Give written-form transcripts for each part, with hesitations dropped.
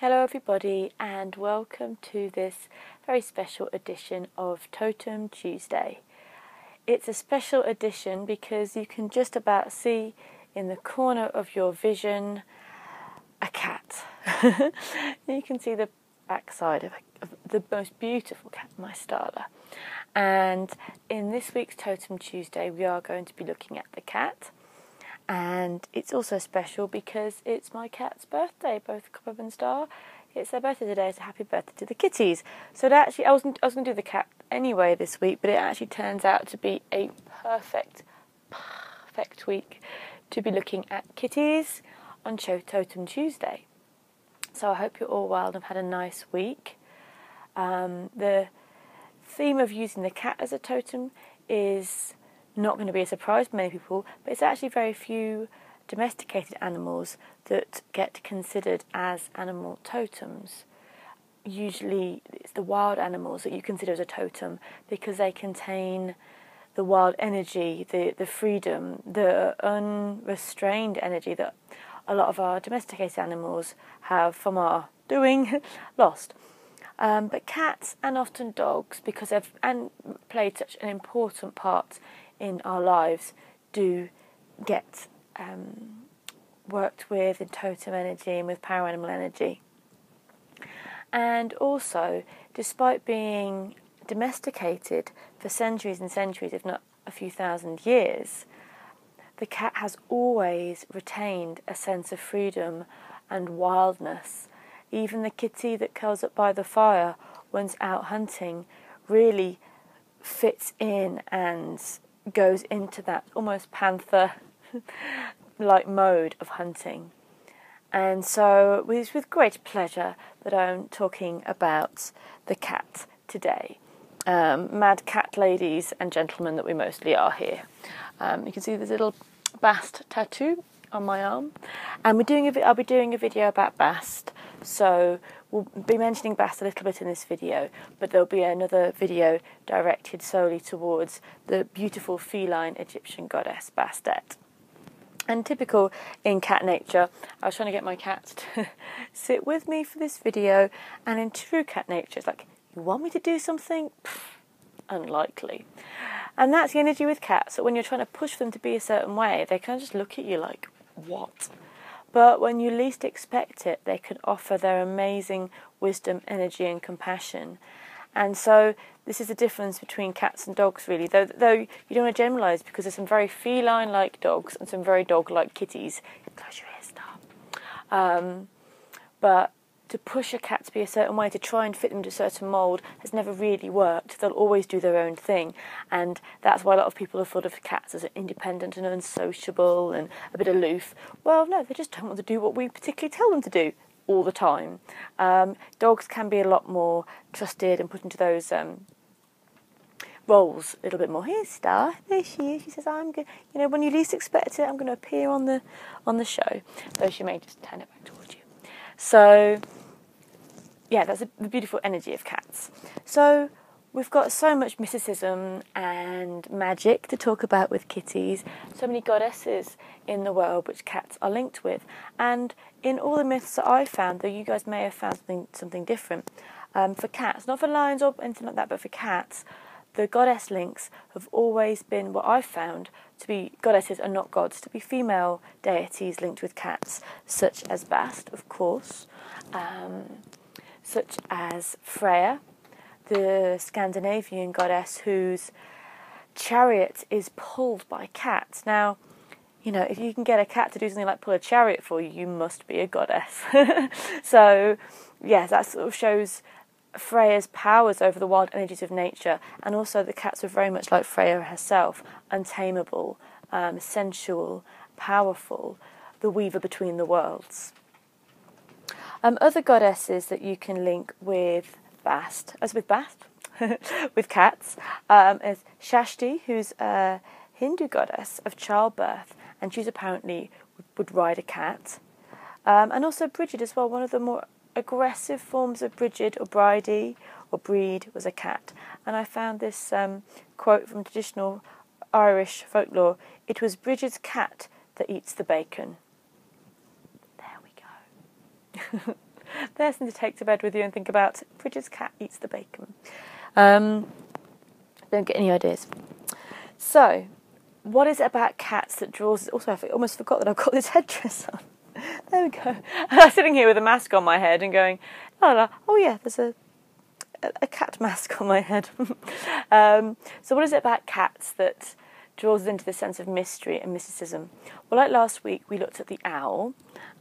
Hello everybody and welcome to this very special edition of Totem Tuesday. It's a special edition because you can just about see in the corner of your vision a cat. You can see the backside of the most beautiful cat, my Starla. And in this week's Totem Tuesday we are going to be looking at the cat. And it's also special because it's my cat's birthday, both Cobweb and Star. It's their birthday today, so happy birthday to the kitties. So it actually, I was going to do the cat anyway this week, but it actually turns out to be a perfect week to be looking at kitties on Totem Tuesday. So I hope you're all well and have had a nice week. The theme of using the cat as a totem is not going to be a surprise to many people, but it's actually very few domesticated animals that get considered as animal totems. Usually it's the wild animals that you consider as a totem because they contain the wild energy, the freedom, the unrestrained energy that a lot of our domesticated animals have from our doing lost. But cats and often dogs, because they've played such an important part in our lives, do get worked with in totem energy and with power animal energy. And also, despite being domesticated for centuries and centuries, if not a few thousand years, the cat has always retained a sense of freedom and wildness. Even the kitty that curls up by the fire when out hunting really fits in and goes into that almost panther-like mode of hunting. And so it's with great pleasure that I'm talking about the cat today. Mad cat ladies and gentlemen that we mostly are here. You can see this little Bast tattoo on my arm, and I'll be doing a video about Bast, so we'll be mentioning Bast a little bit in this video, but there'll be another video directed solely towards the beautiful feline Egyptian goddess Bastet. And typical in cat nature, I was trying to get my cat to sit with me for this video, and in true cat nature it's like, you want me to do something? Pfft, unlikely. And that's the energy with cats, that when you're trying to push them to be a certain way, they kind of just look at you like, what? But when you least expect it, they can offer their amazing wisdom, energy and compassion. And so this is the difference between cats and dogs, really, though you don't want to generalise, because there's some very feline-like dogs and some very dog-like kitties. Close your ears, stop. But to push a cat to be a certain way, to try and fit them into a certain mould, has never really worked. They'll always do their own thing, and that's why a lot of people have thought of cats as independent and unsociable and a bit aloof. Well, no, they just don't want to do what we particularly tell them to do all the time. Dogs can be a lot more trusted and put into those roles a little bit more. Here's Star, there she is. She says, "I'm good." You know, when you least expect it, I'm going to appear on the show. Though she may just turn it back towards you. So, yeah, that's the beautiful energy of cats. So we've got so much mysticism and magic to talk about with kitties, so many goddesses in the world which cats are linked with. And in all the myths that I've found, though you guys may have found something different, for cats, not for lions or anything like that, but for cats, the goddess links have always been what I've found to be goddesses and not gods, to be female deities linked with cats, such as Bast, of course, such as Freya, the Scandinavian goddess whose chariot is pulled by cats. Now, you know, if you can get a cat to do something like pull a chariot for you, you must be a goddess. So, yes, that sort of shows Freya's powers over the wild energies of nature, and also the cats are very much like Freya herself, untamable, sensual, powerful, the weaver between the worlds. Other goddesses that you can link with Bast, with cats, is Shashti, who's a Hindu goddess of childbirth, and she's apparently would ride a cat. And also Bridget as well, one of the more aggressive forms of Bridget or Bridie or breed was a cat. And I found this quote from traditional Irish folklore: "It was Bridget's cat that eats the bacon." There we go. There's something to take to bed with you and think about. Bridget's cat eats the bacon. Don't get any ideas. So, what is it about cats that draws... Also, I almost forgot that I've got this headdress on. There we go. I'm sitting here with a mask on my head and going, oh yeah, there's a cat mask on my head. So what is it about cats that draws us into this sense of mystery and mysticism? Well, like last week, we looked at the owl,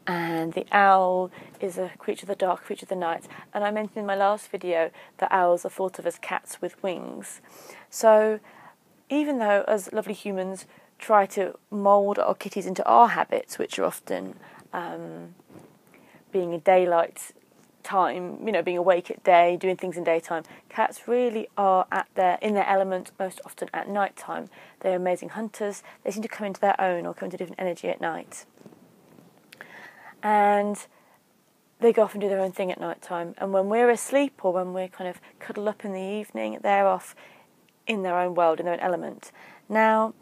and the owl is a creature of the dark, creature of the night, and I mentioned in my last video that owls are thought of as cats with wings. So even though, as lovely humans, try to mould our kitties into our habits, which are often being in daylight time, being awake at day, doing things in daytime, cats really are in their element most often at night time. They're amazing hunters. They seem to come into their own or come into different energy at night. And they go off and do their own thing at night time. And when we're asleep or when we're kind of cuddled up in the evening, they're off in their own world, in their own element. Now,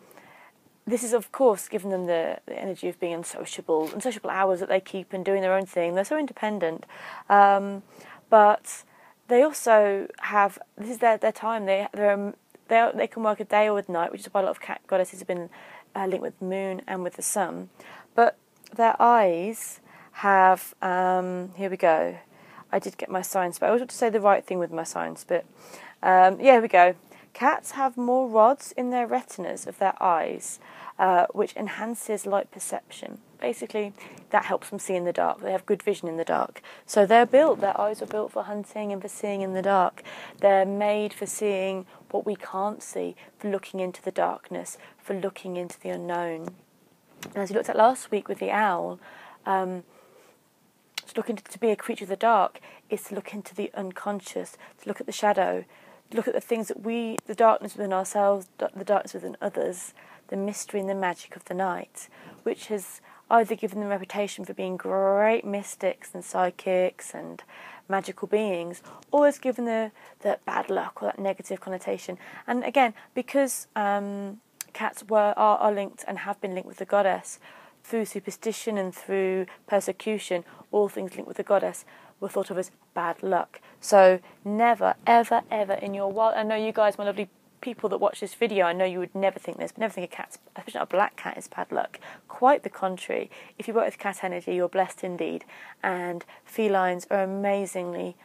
this is, of course, giving them the energy of being unsociable hours that they keep and doing their own thing. They're so independent. But they also have, this is their time. They can work a day or at night, which is why a lot of cat goddesses have been linked with the moon and with the sun. But their eyes have, here we go. I did get my science, but I always want to say the right thing with my science bit. Yeah, here we go. Cats have more rods in their retinas of their eyes, which enhances light perception. Basically, that helps them see in the dark. They have good vision in the dark. So their eyes are built for hunting and for seeing in the dark. They're made for seeing what we can't see, for looking into the darkness, for looking into the unknown. And as we looked at last week with the owl, to be a creature of the dark is to look into the unconscious, to look at the shadow, look at the things that the darkness within ourselves, the darkness within others, the mystery and the magic of the night, which has either given them a reputation for being great mystics and psychics and magical beings, or has given the bad luck or that negative connotation. And again, because cats are linked and have been linked with the goddess through superstition and through persecution, all things linked with the goddess were thought of as bad luck. So never, ever, ever in your world, I know you guys, my lovely people that watch this video, I know you would never think this, but never think a cat, especially not a black cat, is bad luck. Quite the contrary. If you work with cat energy, you're blessed indeed. And felines are amazingly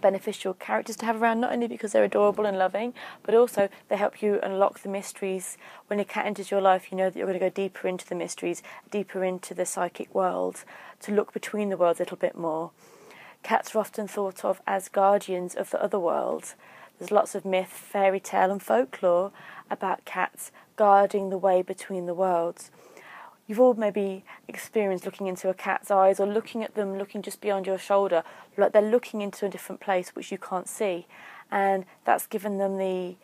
beneficial characters to have around, not only because they're adorable and loving, but also they help you unlock the mysteries. When a cat enters your life, you know that you're going to go deeper into the mysteries, deeper into the psychic world, to look between the worlds a little bit more. Cats are often thought of as guardians of the other world. There's lots of myth, fairy tale and folklore about cats guarding the way between the worlds. You've all maybe experienced looking into a cat's eyes or looking at them, looking just beyond your shoulder, like they're looking into a different place which you can't see. And that's given them the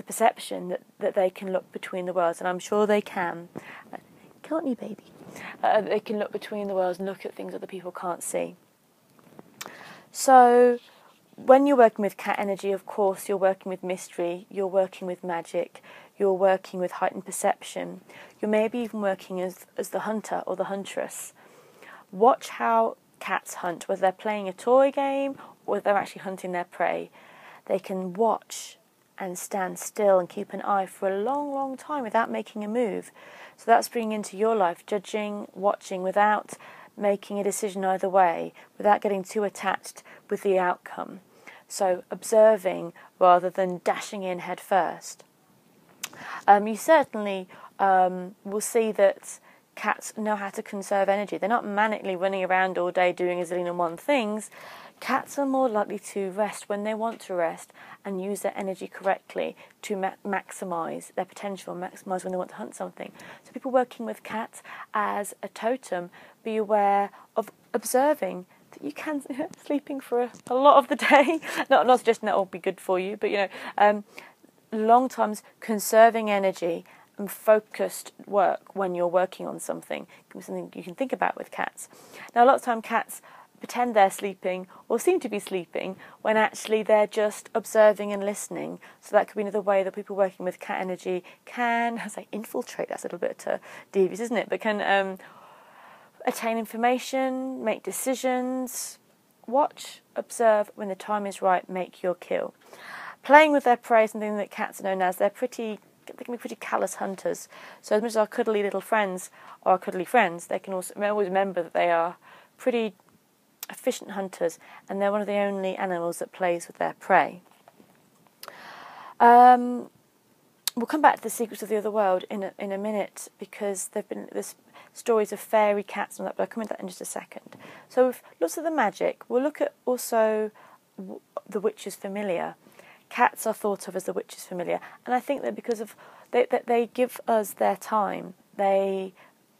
perception that they can look between the worlds. And I'm sure they can. Can't you, baby? They can look between the worlds and look at things other people can't see. So when you're working with cat energy, of course, you're working with mystery, you're working with magic, you're working with heightened perception. You're maybe even working as the hunter or the huntress. Watch how cats hunt, whether they're playing a toy game or whether they're actually hunting their prey. They can watch and stand still and keep an eye for a long, long time without making a move. So that's bringing into your life, judging, watching without making a decision either way, without getting too attached with the outcome. So observing rather than dashing in head first. You certainly will see that cats know how to conserve energy. They're not manically running around all day doing a zillion and one things. Cats are more likely to rest when they want to rest and use their energy correctly to maximise their potential, maximise when they want to hunt something. So people working with cats as a totem, be aware of observing that you can sleeping for a lot of the day. Not suggesting that will be good for you, but long times conserving energy and focused work when you're working on something can be something you can think about with cats. Now, a lot of time cats pretend they're sleeping or seem to be sleeping when actually they're just observing and listening. So that could be another way that people working with cat energy can, infiltrate, that's a little bit devious, isn't it? But can attain information, make decisions, watch, observe, when the time is right, make your kill. Playing with their prey is something that cats are known as. They can be pretty callous hunters. So as much as our cuddly little friends are our cuddly friends, they can also always remember that they are pretty efficient hunters, and they're one of the only animals that plays with their prey. We'll come back to the secrets of the other world in a minute, because there's stories of fairy cats and all that, but I'll come into that in just a second. So we've looked at the magic. We'll look at also the witch's familiar. Cats are thought of as the witch's familiar, and I think that because of they give us their time. They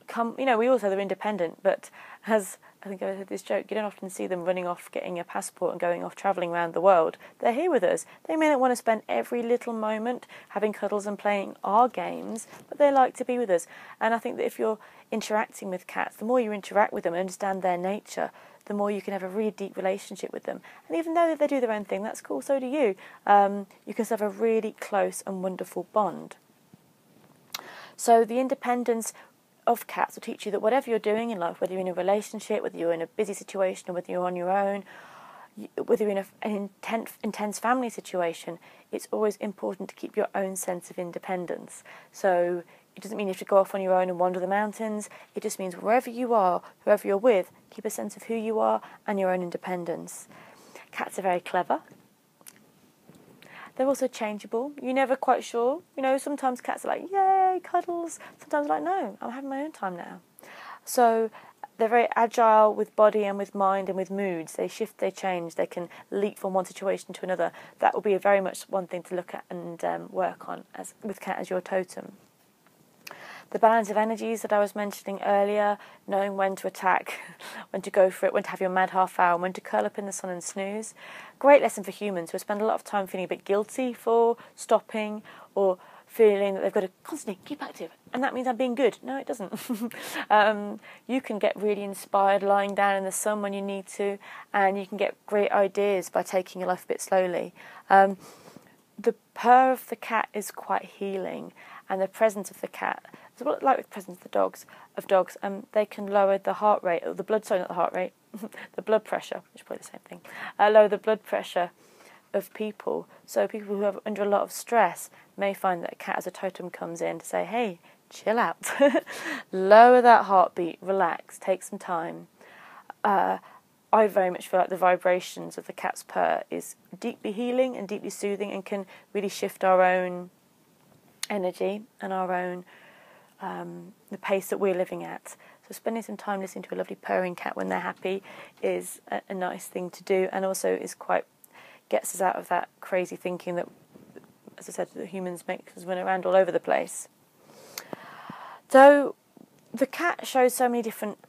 come, we all say they're independent, but as I think I heard this joke, you don't often see them running off, getting a passport and going off travelling around the world. They're here with us. They may not want to spend every little moment having cuddles and playing our games, but they like to be with us. And I think that if you're interacting with cats, the more you interact with them and understand their nature, the more you can have a really deep relationship with them. And even though they do their own thing, that's cool, so do you. You can have a really close and wonderful bond. So the independence of cats will teach you that whatever you're doing in life, whether you're in a relationship, whether you're in a busy situation, or whether you're on your own, whether you're in an intense family situation, it's always important to keep your own sense of independence. So it doesn't mean you have to go off on your own and wander the mountains. It just means wherever you are, whoever you're with, keep a sense of who you are and your own independence. Cats are very clever. They're also changeable. You're never quite sure. Sometimes cats are like, yay, cuddles. Sometimes like, no, I'm having my own time now. So they're very agile with body and with mind and with moods. They shift, they change. They can leap from one situation to another. That will be very much one thing to look at and work on with cat as your totem. The balance of energies that I was mentioning earlier, knowing when to attack, when to go for it, when to have your mad half hour, when to curl up in the sun and snooze. Great lesson for humans who spend a lot of time feeling a bit guilty for stopping or feeling that they've got to constantly keep active. And that means I'm being good. No, it doesn't. You can get really inspired lying down in the sun when you need to, and you can get great ideas by taking your life a bit slowly. The purr of the cat is quite healing, and the presence of the cat, like with the presence of the dogs, they can lower the heart rate, or the blood pressure, which is probably the same thing, lower the blood pressure of people. So people who are under a lot of stress may find that a cat as a totem comes in to say, hey, chill out, lower that heartbeat, relax, take some time. I very much feel like the vibrations of the cat's purr is deeply healing and deeply soothing, and can really shift our own energy and our own the pace that we're living at. So spending some time listening to a lovely purring cat when they're happy is a nice thing to do, and also gets us out of that crazy thinking that, as I said, the humans make us run around all over the place. So the cat shows so many different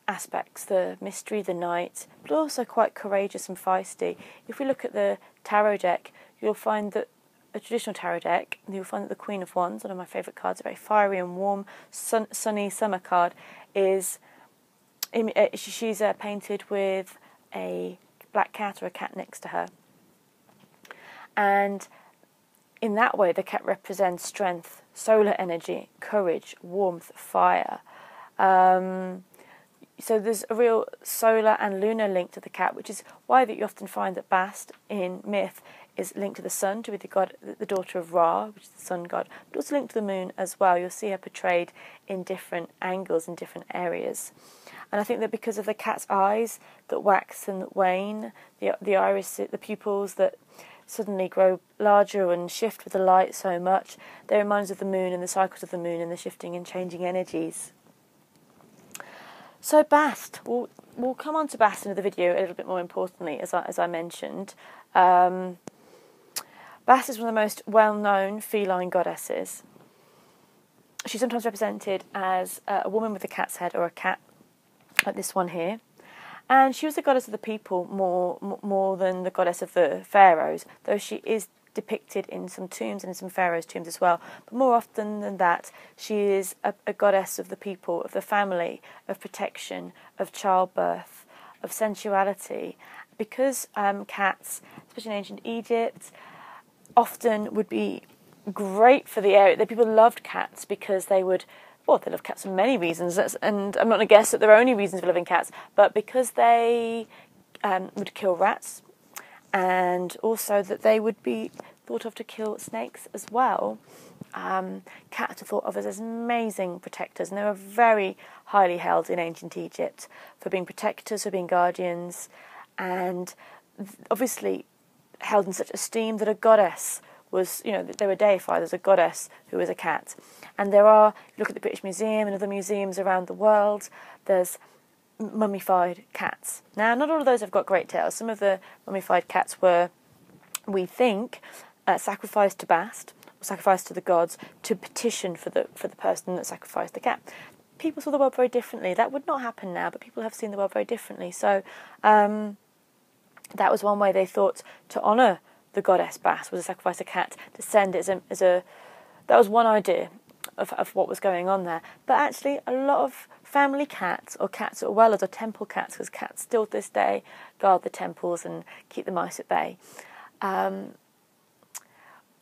aspects: the mystery, the night, but also quite courageous and feisty. If we look at the tarot deck, you'll find that a traditional tarot deck, you'll find that the Queen of Wands, one of my favourite cards, a very fiery and warm, sunny summer card, she's painted with a black cat or a cat next to her. And in that way, the cat represents strength, solar energy, courage, warmth, fire. So there's a real solar and lunar link to the cat, which is why that you often find that Bast in myth is linked to the sun, to be the daughter of Ra, which is the sun god, but also linked to the moon as well. You'll see her portrayed in different angles in different areas. And I think that because of the cat's eyes that wax and that wane, the iris, the pupils that suddenly grow larger and shift with the light so much, they remind us of the moon and the cycles of the moon and the shifting and changing energies. So Bast, we'll come on to Bast in the video a little bit more importantly, as I mentioned. Bast is one of the most well-known feline goddesses. She's sometimes represented as a woman with a cat's head, or a cat, like this one here. And she was the goddess of the people more than the goddess of the pharaohs, though she is depicted in some tombs and in some pharaohs' tombs as well. But more often than that, she is a goddess of the people, of the family, of protection, of childbirth, of sensuality. Because cats, especially in ancient Egypt, often would be great for the area. The people loved cats because they would well, they love cats for many reasons, and I'm not going to guess that there are only reasons for loving cats, but because they would kill rats, and also that they would be thought of to kill snakes as well. Cats are thought of as amazing protectors, and they were very highly held in ancient Egypt for being protectors, for being guardians, and obviously held in such esteem that a goddess was, they were deified as a goddess who was a cat. And there are, look at the British Museum and other museums around the world, there's mummified cats. Now, not all of those have got great tales. Some of the mummified cats were, we think, sacrificed to Bast, or sacrificed to the gods, to petition for the person that sacrificed the cat. People saw the world very differently. That would not happen now, but people have seen the world very differently. So that was one way they thought to honour the goddess Bast, was to sacrifice a cat, to send it as a that was one idea of what was going on there. But actually, a lot of family cats, or cats that were well, or temple cats, because cats still to this day guard the temples and keep the mice at bay,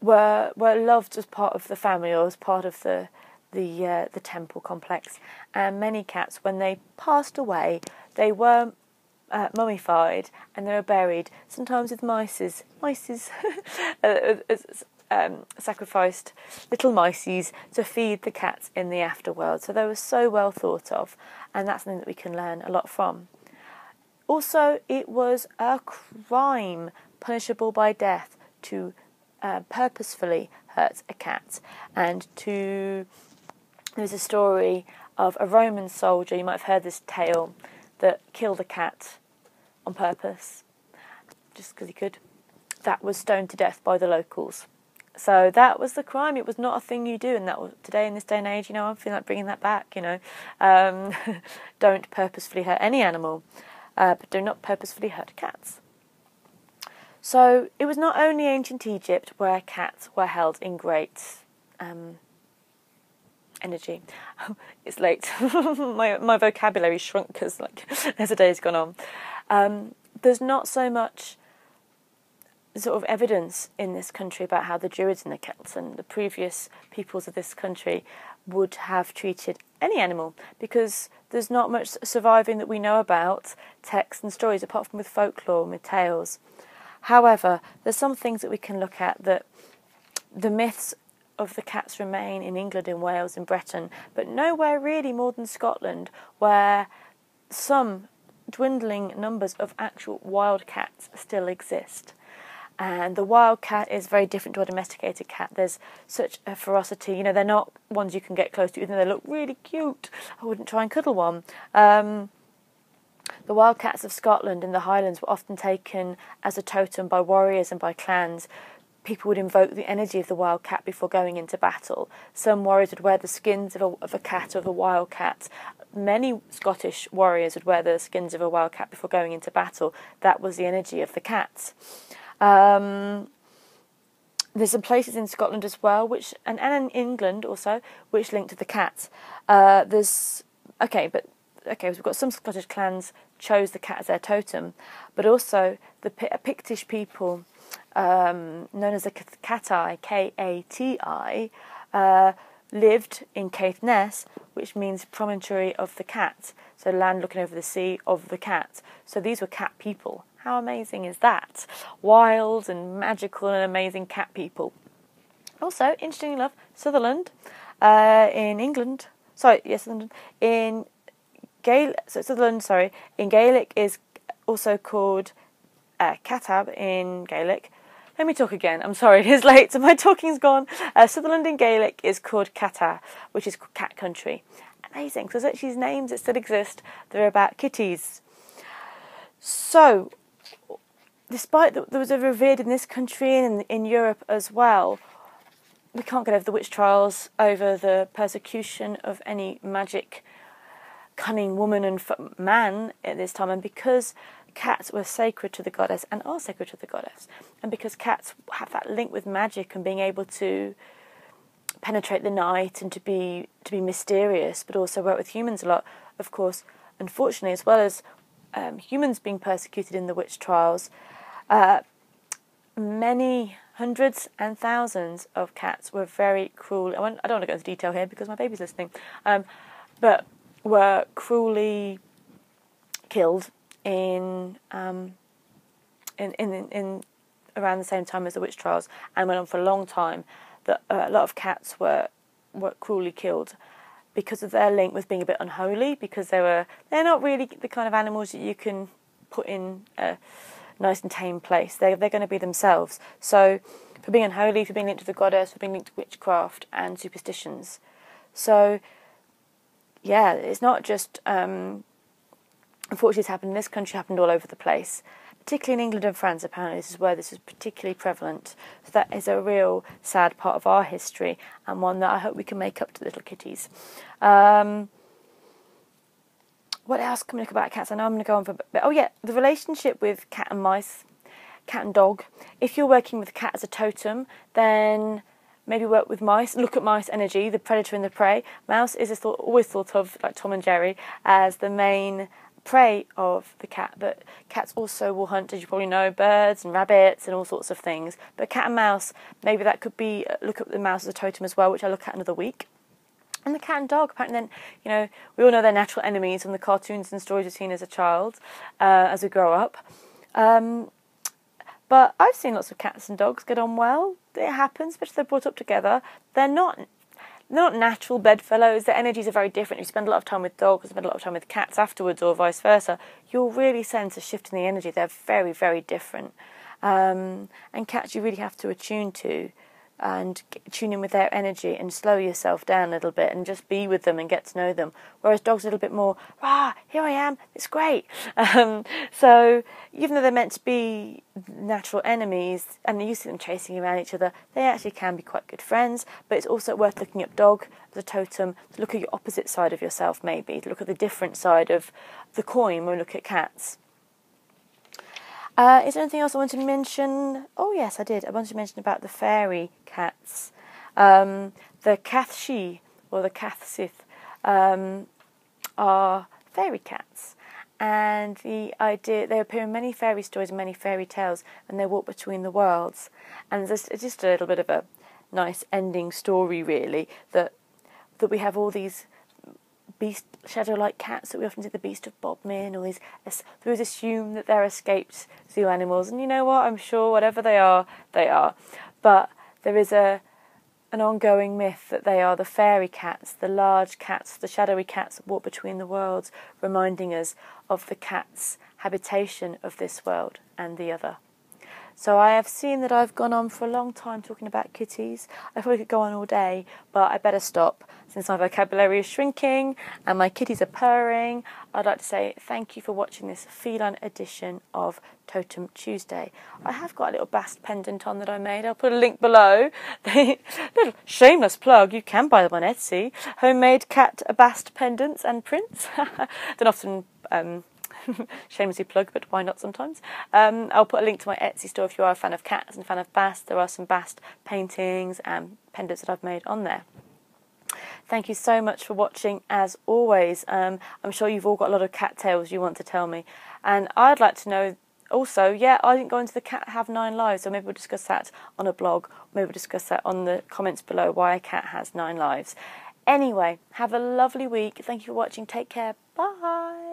were loved as part of the family, or as part of the temple complex. And many cats, when they passed away, they were mummified, and they were buried, sometimes with mices sacrificed little mices to feed the cats in the afterworld. So they were so well thought of, and that's something that we can learn a lot from. Also, it was a crime punishable by death to purposefully hurt a cat. And there's a story of a Roman soldier, you might have heard this tale, that killed a cat on purpose, just because he could. That was stoned to death by the locals. So that was the crime. It was not a thing you do, and that was, today, in this day and age, I feel like bringing that back. Don't purposefully hurt any animal, but do not purposefully hurt cats. So it was not only ancient Egypt where cats were held in great energy. It's late. my vocabulary shrunk as the day's gone on. There's not so much sort of evidence in this country about how the Druids and the Celts and the previous peoples of this country would have treated any animal, because there's not much surviving that we know about, texts and stories, apart from with folklore and with tales. However, there's some things that we can look at, that the myths of the cats remain in England, in Wales, in Britain, but nowhere really more than Scotland, where some dwindling numbers of actual wild cats still exist. And the wild cat is very different to a domesticated cat. There's such a ferocity. They're not ones you can get close to, even though they look really cute. I wouldn't try and cuddle one. The wild cats of Scotland in the Highlands were often taken as a totem by warriors and by clans. People would invoke the energy of the wild cat before going into battle. Some warriors would wear the skins of a cat, of a wild cat. Many Scottish warriors would wear the skins of a wild cat before going into battle. That was the energy of the cats. There's some places in Scotland as well, and in England also, which link to the cat. So we've got some Scottish clans chose the cat as their totem, but also the Pictish people, known as the Kati, K-A-T-I, lived in Caithness, which means promontory of the cat, so land looking over the sea of the cat. So these were cat people. How amazing is that? Wild and magical and amazing cat people. Also, interestingly enough, Sutherland in England, Sutherland in Gaelic is also called Catab in Gaelic. Let me talk again. I'm sorry, it is late, so my talking's gone. Sutherland in Gaelic is called Cata, which is cat country. Amazing. So there's actually these names that still exist. They're about kitties. So, despite that there was a revered in this country and in Europe as well, we can't get over the witch trials, over the persecution of any magic, cunning woman and man at this time, and because cats were sacred to the goddess and are sacred to the goddess, and because cats have that link with magic and being able to penetrate the night and to be mysterious, but also work with humans a lot, of course, unfortunately, as well as humans being persecuted in the witch trials, many hundreds and thousands of cats were very cruel. I don't want to go into detail here because my baby's listening, but were cruelly killed in around the same time as the witch trials, and went on for a long time. That a lot of cats were cruelly killed because of their link with being a bit unholy, because they're not really the kind of animals that you can put in a nice and tame place. They're going to be themselves. So for being unholy, for being linked to the goddess, for being linked to witchcraft and superstitions. So yeah, it's not just unfortunately it's happened in this country, happened all over the place. Particularly in England and France, apparently this is where this is particularly prevalent. So that is a real sad part of our history, and one that I hope we can make up to the little kitties. What else can we look about cats? I know I'm going to go on for a bit. Oh yeah, the relationship with cat and mice, cat and dog. If you're working with a cat as a totem, then maybe work with mice. Look at mice energy, the predator and the prey. Mouse is always thought of, like Tom and Jerry, as the main prey of the cat, but cats also will hunt, as you probably know, birds and rabbits and all sorts of things. But cat and mouse, maybe that could be, look at the mouse as a totem as well, which I'll look at another week. And the cat and dog, apparently, then, we all know they're natural enemies from the cartoons and stories we've seen as a child, as we grow up. But I've seen lots of cats and dogs get on well. It happens, especially if they're brought up together. They're not natural bedfellows. Their energies are very different. If you spend a lot of time with dogs, spend a lot of time with cats afterwards, or vice versa, you'll really sense a shift in the energy. They're very, very different. And cats you really have to attune to, and tune in with their energy and slow yourself down a little bit and just be with them and get to know them. Whereas dogs are a little bit more, here I am, it's great. So even though they're meant to be natural enemies and you see them chasing around each other, they actually can be quite good friends. But it's also worth looking at dog as a totem, to look at your opposite side of yourself maybe, to look at the different side of the coin when we look at cats. Is there anything else I want to mention? Oh yes, I did. I wanted to mention about the fairy cats. The Cathshi, or the Cathsith, are fairy cats. And the idea, they appear in many fairy stories and many fairy tales, and they walk between the worlds. And it's just a little bit of a nice ending story, really, that we have all these beast shadow-like cats that we often see, the Beast of Bodmin, or these. We always assume that they're escaped zoo animals, and you know what? I'm sure whatever they are, they are. But there is an ongoing myth that they are the fairy cats, the large cats, the shadowy cats that walk between the worlds, reminding us of the cat's habitation of this world and the other. So I have seen that I've gone on for a long time talking about kitties. I probably could go on all day, but I better stop since my vocabulary is shrinking and my kitties are purring. I'd like to say thank you for watching this feline edition of Totem Tuesday. I have got a little bast pendant on that I made. I'll put a link below. Little shameless plug, you can buy them on Etsy. Homemade cat bast pendants and prints. Don't often shamelessly plug, but why not sometimes. I'll put a link to my Etsy store if you are a fan of cats and a fan of bast. There are some bast paintings and pendants that I've made on there. Thank you so much for watching, as always. I'm sure you've all got a lot of cat tales you want to tell me, and I'd like to know also, I didn't go into the cat have 9 lives, so maybe we'll discuss that on a blog, maybe we'll discuss that on the comments below, why a cat has 9 lives. Anyway, have a lovely week. Thank you for watching. Take care. Bye.